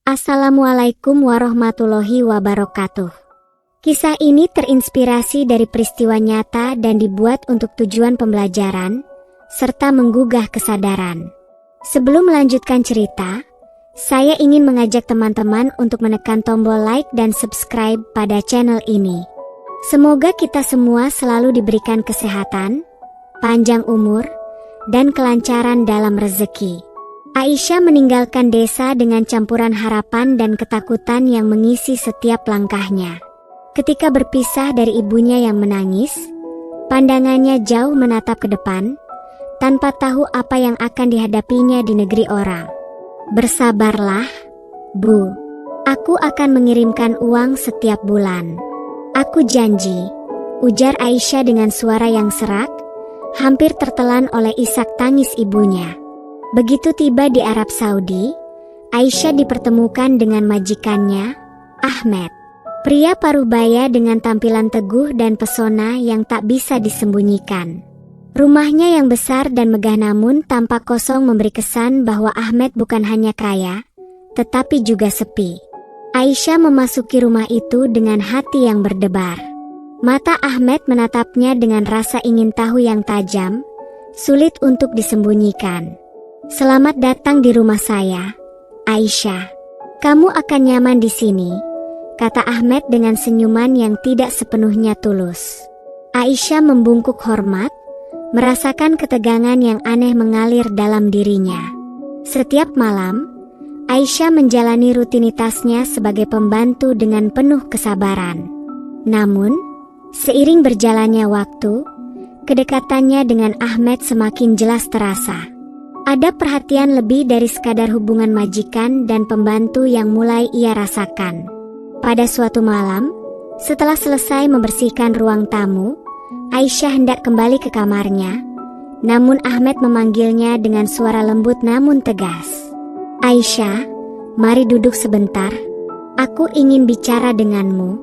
Assalamualaikum warahmatullahi wabarakatuh. Kisah ini terinspirasi dari peristiwa nyata dan dibuat untuk tujuan pembelajaran, serta menggugah kesadaran. Sebelum melanjutkan cerita, saya ingin mengajak teman-teman untuk menekan tombol like dan subscribe pada channel ini. Semoga kita semua selalu diberikan kesehatan, panjang umur, dan kelancaran dalam rezeki. Aisyah meninggalkan desa dengan campuran harapan dan ketakutan yang mengisi setiap langkahnya. Ketika berpisah dari ibunya yang menangis, pandangannya jauh menatap ke depan, tanpa tahu apa yang akan dihadapinya di negeri orang. "Bersabarlah, Bu. Aku akan mengirimkan uang setiap bulan. Aku janji," ujar Aisyah dengan suara yang serak, hampir tertelan oleh isak tangis ibunya. Begitu tiba di Arab Saudi, Aisyah dipertemukan dengan majikannya, Ahmed. Pria paruh-baya dengan tampilan teguh dan pesona yang tak bisa disembunyikan. Rumahnya yang besar dan megah namun tampak kosong memberi kesan bahwa Ahmed bukan hanya kaya, tetapi juga sepi. Aisyah memasuki rumah itu dengan hati yang berdebar. Mata Ahmed menatapnya dengan rasa ingin tahu yang tajam, sulit untuk disembunyikan. "Selamat datang di rumah saya, Aisyah. Kamu akan nyaman di sini," kata Ahmed dengan senyuman yang tidak sepenuhnya tulus. Aisyah membungkuk hormat, merasakan ketegangan yang aneh mengalir dalam dirinya. Setiap malam, Aisyah menjalani rutinitasnya sebagai pembantu dengan penuh kesabaran. Namun, seiring berjalannya waktu, kedekatannya dengan Ahmed semakin jelas terasa. Ada perhatian lebih dari sekadar hubungan majikan dan pembantu yang mulai ia rasakan. Pada suatu malam, setelah selesai membersihkan ruang tamu, Aisyah hendak kembali ke kamarnya. Namun Ahmed memanggilnya dengan suara lembut namun tegas. "Aisyah, mari duduk sebentar. Aku ingin bicara denganmu."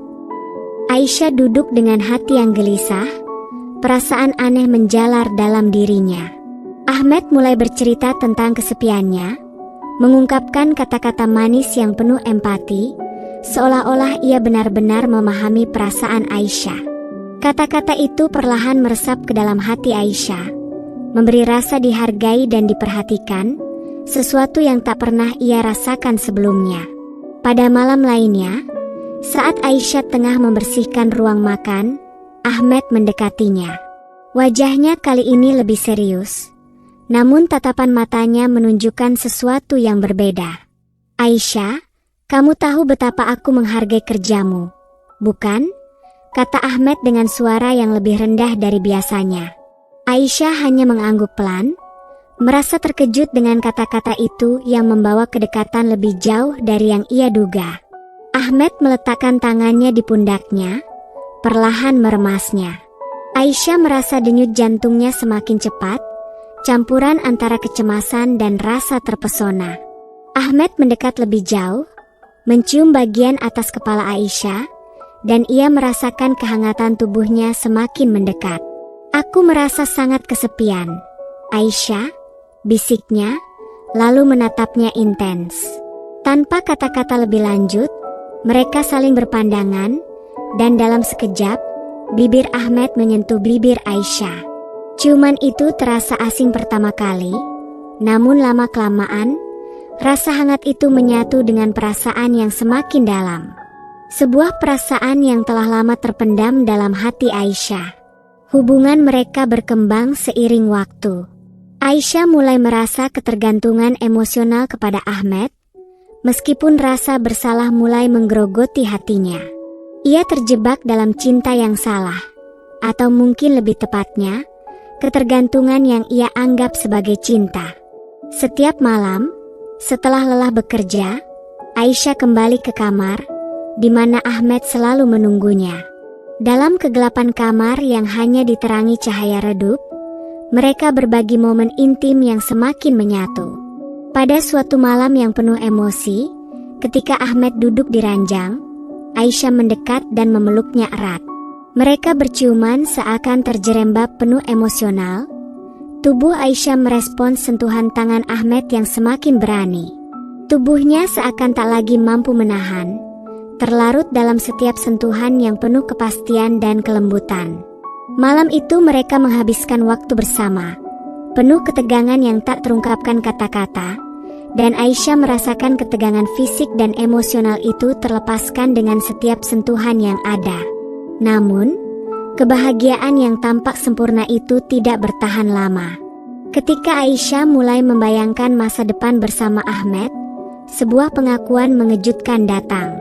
Aisyah duduk dengan hati yang gelisah, perasaan aneh menjalar dalam dirinya. Ahmed mulai bercerita tentang kesepiannya, mengungkapkan kata-kata manis yang penuh empati, seolah-olah ia benar-benar memahami perasaan Aisyah. Kata-kata itu perlahan meresap ke dalam hati Aisyah, memberi rasa dihargai dan diperhatikan, sesuatu yang tak pernah ia rasakan sebelumnya. Pada malam lainnya, saat Aisyah tengah membersihkan ruang makan, Ahmed mendekatinya. Wajahnya kali ini lebih serius, namun tatapan matanya menunjukkan sesuatu yang berbeda. "Aisyah, kamu tahu betapa aku menghargai kerjamu, bukan?" kata Ahmed dengan suara yang lebih rendah dari biasanya. Aisyah hanya mengangguk pelan, merasa terkejut dengan kata-kata itu yang membawa kedekatan lebih jauh dari yang ia duga. Ahmed meletakkan tangannya di pundaknya, perlahan meremasnya. Aisyah merasa denyut jantungnya semakin cepat, campuran antara kecemasan dan rasa terpesona. Ahmed mendekat lebih jauh, mencium bagian atas kepala Aisyah, dan ia merasakan kehangatan tubuhnya semakin mendekat. "Aku merasa sangat kesepian, Aisyah," bisiknya, lalu menatapnya intens. Tanpa kata-kata lebih lanjut, mereka saling berpandangan, dan dalam sekejap, bibir Ahmed menyentuh bibir Aisyah. Ciuman itu terasa asing pertama kali, namun lama-kelamaan, rasa hangat itu menyatu dengan perasaan yang semakin dalam. Sebuah perasaan yang telah lama terpendam dalam hati Aisyah. Hubungan mereka berkembang seiring waktu. Aisyah mulai merasa ketergantungan emosional kepada Ahmed, meskipun rasa bersalah mulai menggerogoti hatinya. Ia terjebak dalam cinta yang salah, atau mungkin lebih tepatnya, ketergantungan yang ia anggap sebagai cinta. Setiap malam, setelah lelah bekerja, Aisyah kembali ke kamar, di mana Ahmed selalu menunggunya. Dalam kegelapan kamar yang hanya diterangi cahaya redup, mereka berbagi momen intim yang semakin menyatu. Pada suatu malam yang penuh emosi, ketika Ahmed duduk di ranjang, Aisyah mendekat dan memeluknya erat. Mereka berciuman seakan terjerembab penuh emosional. Tubuh Aisyah merespons sentuhan tangan Ahmed yang semakin berani. Tubuhnya seakan tak lagi mampu menahan, terlarut dalam setiap sentuhan yang penuh kepastian dan kelembutan. Malam itu mereka menghabiskan waktu bersama, penuh ketegangan yang tak terungkapkan kata-kata, dan Aisyah merasakan ketegangan fisik dan emosional itu terlepaskan dengan setiap sentuhan yang ada. Namun, kebahagiaan yang tampak sempurna itu tidak bertahan lama. Ketika Aisyah mulai membayangkan masa depan bersama Ahmed, sebuah pengakuan mengejutkan datang.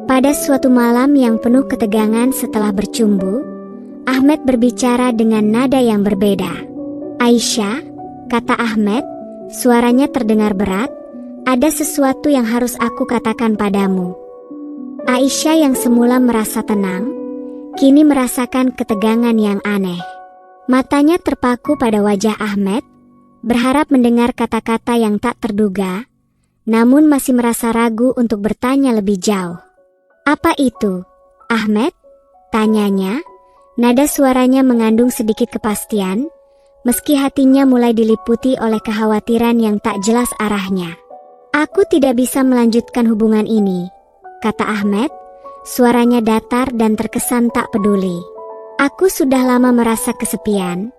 Pada suatu malam yang penuh ketegangan setelah bercumbu, Ahmed berbicara dengan nada yang berbeda. "Aisyah," kata Ahmed, suaranya terdengar berat, "ada sesuatu yang harus aku katakan padamu." Aisyah yang semula merasa tenang, kini merasakan ketegangan yang aneh. Matanya terpaku pada wajah Ahmed, berharap mendengar kata-kata yang tak terduga, namun masih merasa ragu untuk bertanya lebih jauh. "Apa itu, Ahmed?" tanyanya. Nada suaranya mengandung sedikit kepastian, meski hatinya mulai diliputi oleh kekhawatiran yang tak jelas arahnya. "Aku tidak bisa melanjutkan hubungan ini," kata Ahmed, suaranya datar dan terkesan tak peduli. "Aku sudah lama merasa kesepian,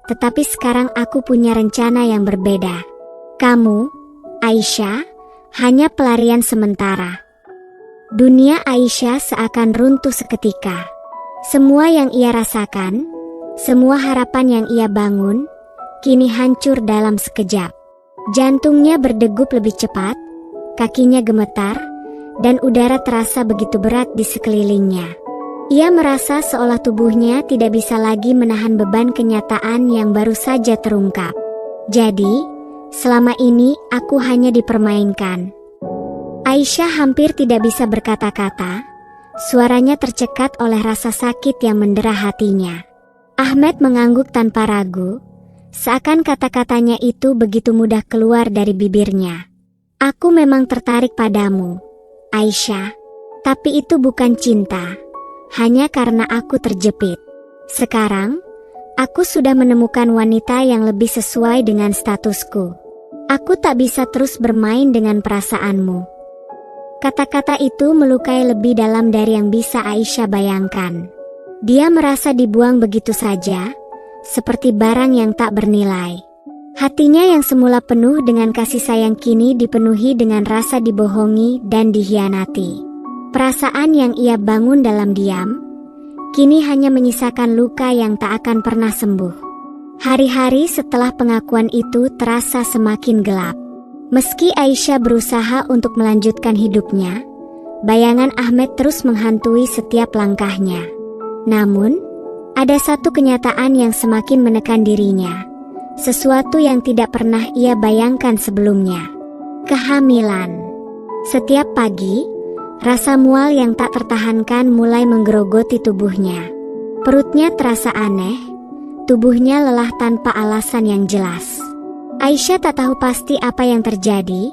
tetapi sekarang aku punya rencana yang berbeda. Kamu, Aisyah, hanya pelarian sementara." Dunia Aisyah seakan runtuh seketika. Semua yang ia rasakan, semua harapan yang ia bangun, kini hancur dalam sekejap. Jantungnya berdegup lebih cepat, kakinya gemetar, dan udara terasa begitu berat di sekelilingnya. Ia merasa seolah tubuhnya tidak bisa lagi menahan beban kenyataan yang baru saja terungkap. "Jadi, selama ini aku hanya dipermainkan." Aisyah hampir tidak bisa berkata-kata, suaranya tercekat oleh rasa sakit yang mendera hatinya. Ahmed mengangguk tanpa ragu, seakan kata-katanya itu begitu mudah keluar dari bibirnya. "Aku memang tertarik padamu, Aisyah, tapi itu bukan cinta, hanya karena aku terjepit. Sekarang, aku sudah menemukan wanita yang lebih sesuai dengan statusku. Aku tak bisa terus bermain dengan perasaanmu." Kata-kata itu melukai lebih dalam dari yang bisa Aisyah bayangkan. Dia merasa dibuang begitu saja, seperti barang yang tak bernilai. Hatinya yang semula penuh dengan kasih sayang kini dipenuhi dengan rasa dibohongi dan dihianati. Perasaan yang ia bangun dalam diam, kini hanya menyisakan luka yang tak akan pernah sembuh. Hari-hari setelah pengakuan itu terasa semakin gelap. Meski Aisyah berusaha untuk melanjutkan hidupnya, bayangan Ahmed terus menghantui setiap langkahnya. Namun, ada satu kenyataan yang semakin menekan dirinya, sesuatu yang tidak pernah ia bayangkan sebelumnya. Kehamilan. Setiap pagi, rasa mual yang tak tertahankan mulai menggerogoti tubuhnya. Perutnya terasa aneh, tubuhnya lelah tanpa alasan yang jelas. Aisyah tak tahu pasti apa yang terjadi,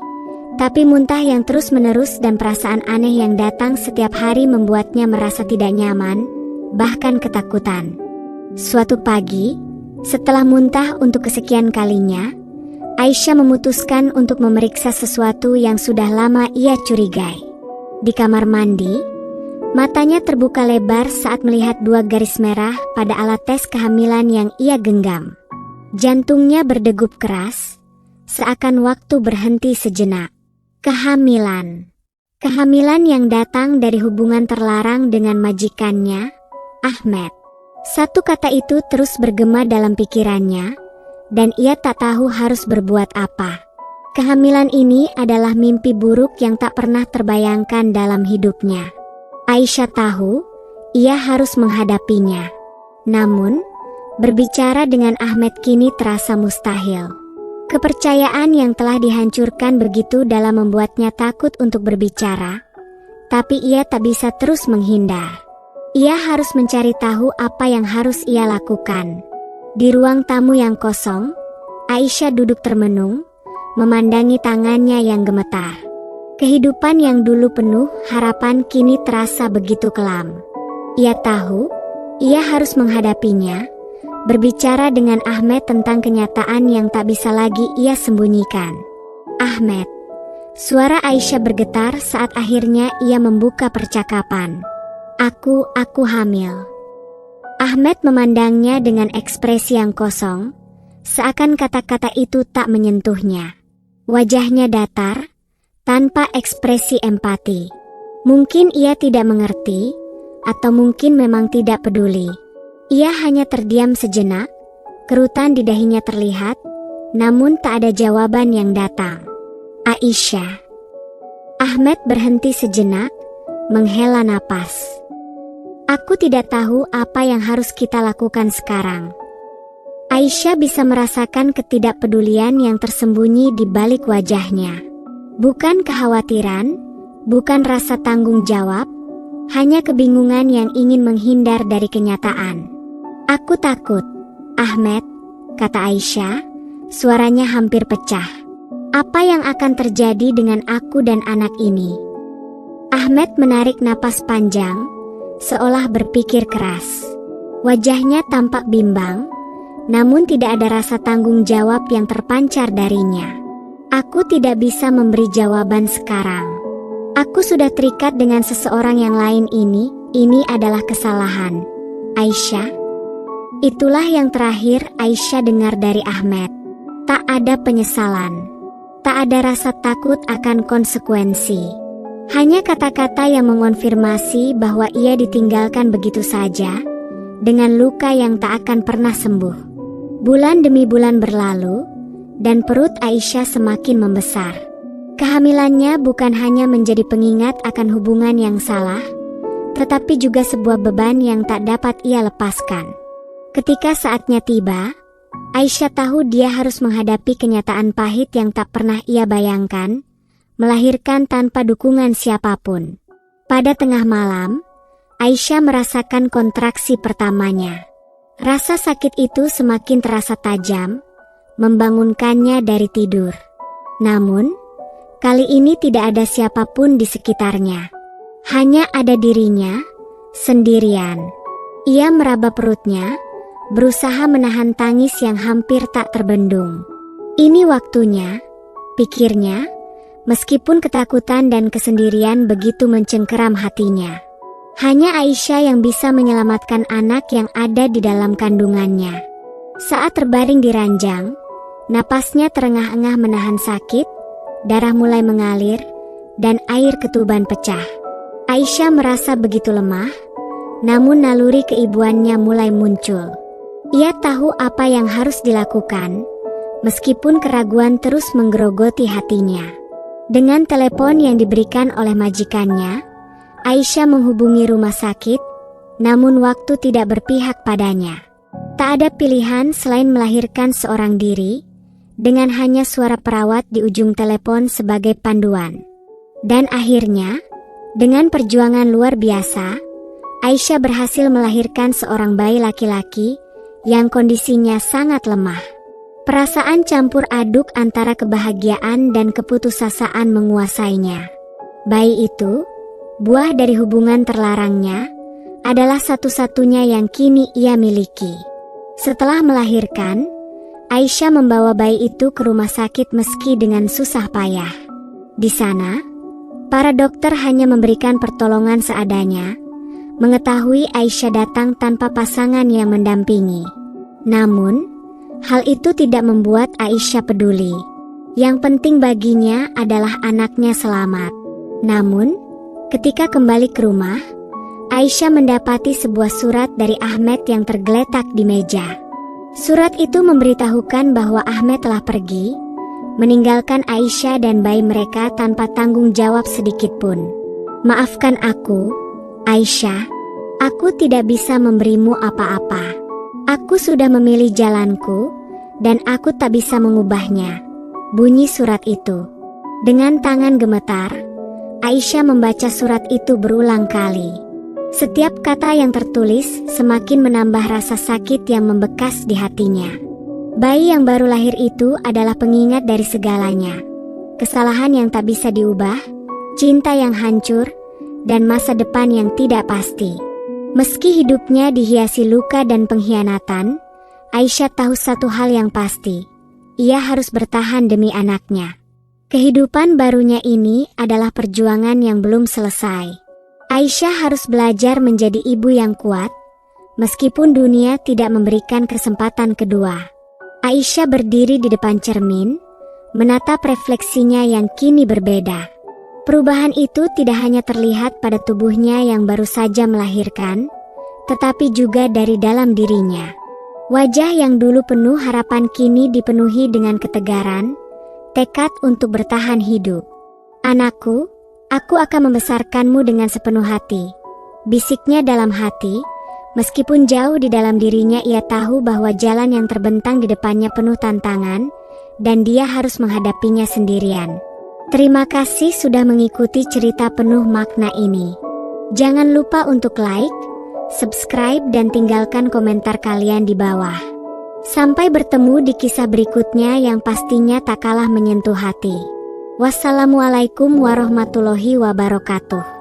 tapi muntah yang terus-menerus dan perasaan aneh yang datang setiap hari membuatnya merasa tidak nyaman, bahkan ketakutan. Suatu pagi, setelah muntah untuk kesekian kalinya, Aisyah memutuskan untuk memeriksa sesuatu yang sudah lama ia curigai. Di kamar mandi, matanya terbuka lebar saat melihat 2 garis merah pada alat tes kehamilan yang ia genggam. Jantungnya berdegup keras, seakan waktu berhenti sejenak. Kehamilan. Kehamilan yang datang dari hubungan terlarang dengan majikannya, Ahmed. Satu kata itu terus bergema dalam pikirannya, dan ia tak tahu harus berbuat apa. Kehamilan ini adalah mimpi buruk yang tak pernah terbayangkan dalam hidupnya. Aisyah tahu, ia harus menghadapinya. Namun, berbicara dengan Ahmed kini terasa mustahil. Kepercayaan yang telah dihancurkan begitu dalam membuatnya takut untuk berbicara, tapi ia tak bisa terus menghindar. Ia harus mencari tahu apa yang harus ia lakukan. Di ruang tamu yang kosong, Aisyah duduk termenung, memandangi tangannya yang gemetar. Kehidupan yang dulu penuh harapan kini terasa begitu kelam. Ia tahu, ia harus menghadapinya, berbicara dengan Ahmed tentang kenyataan yang tak bisa lagi ia sembunyikan. "Ahmed, Suara Aisyah bergetar saat akhirnya ia membuka percakapan. Aku hamil. Ahmed memandangnya dengan ekspresi yang kosong, seakan kata-kata itu tak menyentuhnya. Wajahnya datar, tanpa ekspresi empati. Mungkin ia tidak mengerti, atau mungkin memang tidak peduli. Ia hanya terdiam sejenak, kerutan di dahinya terlihat, namun tak ada jawaban yang datang. Aisyah. Ahmed berhenti sejenak, menghela napas. Aku tidak tahu apa yang harus kita lakukan sekarang. Aisyah bisa merasakan ketidakpedulian yang tersembunyi di balik wajahnya. Bukan kekhawatiran, bukan rasa tanggung jawab, hanya kebingungan yang ingin menghindar dari kenyataan. Aku takut, Ahmed, kata Aisyah, suaranya hampir pecah. Apa yang akan terjadi dengan aku dan anak ini? Ahmed menarik napas panjang, seolah berpikir keras. Wajahnya tampak bimbang, namun tidak ada rasa tanggung jawab yang terpancar darinya. Aku tidak bisa memberi jawaban sekarang. Aku sudah terikat dengan seseorang yang lain ini adalah kesalahan. Aisyah. Itulah yang terakhir Aisyah dengar dari Ahmed. Tak ada penyesalan. Tak ada rasa takut akan konsekuensi. Hanya kata-kata yang mengonfirmasi bahwa ia ditinggalkan begitu saja, dengan luka yang tak akan pernah sembuh. Bulan demi bulan berlalu, dan perut Aisyah semakin membesar. Kehamilannya bukan hanya menjadi pengingat akan hubungan yang salah, tetapi juga sebuah beban yang tak dapat ia lepaskan. Ketika saatnya tiba, Aisyah tahu dia harus menghadapi kenyataan pahit yang tak pernah ia bayangkan, melahirkan tanpa dukungan siapapun. Pada tengah malam, Aisyah merasakan kontraksi pertamanya. Rasa sakit itu semakin terasa tajam, membangunkannya dari tidur. Namun, kali ini tidak ada siapapun di sekitarnya. Hanya ada dirinya, sendirian. Ia meraba perutnya, berusaha menahan tangis yang hampir tak terbendung. Ini waktunya, pikirnya, meskipun ketakutan dan kesendirian begitu mencengkeram hatinya. Hanya Aisyah yang bisa menyelamatkan anak yang ada di dalam kandungannya. Saat terbaring di ranjang, napasnya terengah-engah menahan sakit, darah mulai mengalir, dan air ketuban pecah. Aisyah merasa begitu lemah, namun naluri keibuannya mulai muncul. Ia tahu apa yang harus dilakukan, meskipun keraguan terus menggerogoti hatinya. Dengan telepon yang diberikan oleh majikannya, Aisyah menghubungi rumah sakit, namun waktu tidak berpihak padanya. Tak ada pilihan selain melahirkan seorang diri, dengan hanya suara perawat di ujung telepon sebagai panduan. Dan akhirnya, dengan perjuangan luar biasa, Aisyah berhasil melahirkan seorang bayi laki-laki yang kondisinya sangat lemah. Perasaan campur aduk antara kebahagiaan dan keputusasaan menguasainya. Bayi itu, buah dari hubungan terlarangnya, adalah satu-satunya yang kini ia miliki. Setelah melahirkan, Aisyah membawa bayi itu ke rumah sakit meski dengan susah payah. Di sana, para dokter hanya memberikan pertolongan seadanya, mengetahui Aisyah datang tanpa pasangan yang mendampingi. Namun, hal itu tidak membuat Aisyah peduli. Yang penting baginya adalah anaknya selamat. Namun, ketika kembali ke rumah, Aisyah mendapati sebuah surat dari Ahmed yang tergeletak di meja. Surat itu memberitahukan bahwa Ahmed telah pergi, meninggalkan Aisyah dan bayi mereka tanpa tanggung jawab sedikit pun. Maafkan aku, Aisyah, aku tidak bisa memberimu apa-apa. Aku sudah memilih jalanku, dan aku tak bisa mengubahnya. Bunyi surat itu. Dengan tangan gemetar, Aisyah membaca surat itu berulang kali. Setiap kata yang tertulis semakin menambah rasa sakit yang membekas di hatinya. Bayi yang baru lahir itu adalah pengingat dari segalanya. Kesalahan yang tak bisa diubah, cinta yang hancur, dan masa depan yang tidak pasti. Meski hidupnya dihiasi luka dan pengkhianatan, Aisyah tahu satu hal yang pasti. Ia harus bertahan demi anaknya. Kehidupan barunya ini adalah perjuangan yang belum selesai. Aisyah harus belajar menjadi ibu yang kuat, meskipun dunia tidak memberikan kesempatan kedua. Aisyah berdiri di depan cermin, menatap refleksinya yang kini berbeda. Perubahan itu tidak hanya terlihat pada tubuhnya yang baru saja melahirkan, tetapi juga dari dalam dirinya. Wajah yang dulu penuh harapan kini dipenuhi dengan ketegaran, tekad untuk bertahan hidup. "Anakku, aku akan membesarkanmu dengan sepenuh hati," bisiknya dalam hati. Meskipun jauh di dalam dirinya ia tahu bahwa jalan yang terbentang di depannya penuh tantangan, dan dia harus menghadapinya sendirian. Terima kasih sudah mengikuti cerita penuh makna ini. Jangan lupa untuk like, subscribe dan tinggalkan komentar kalian di bawah. Sampai bertemu di kisah berikutnya yang pastinya tak kalah menyentuh hati. Wassalamualaikum warahmatullahi wabarakatuh.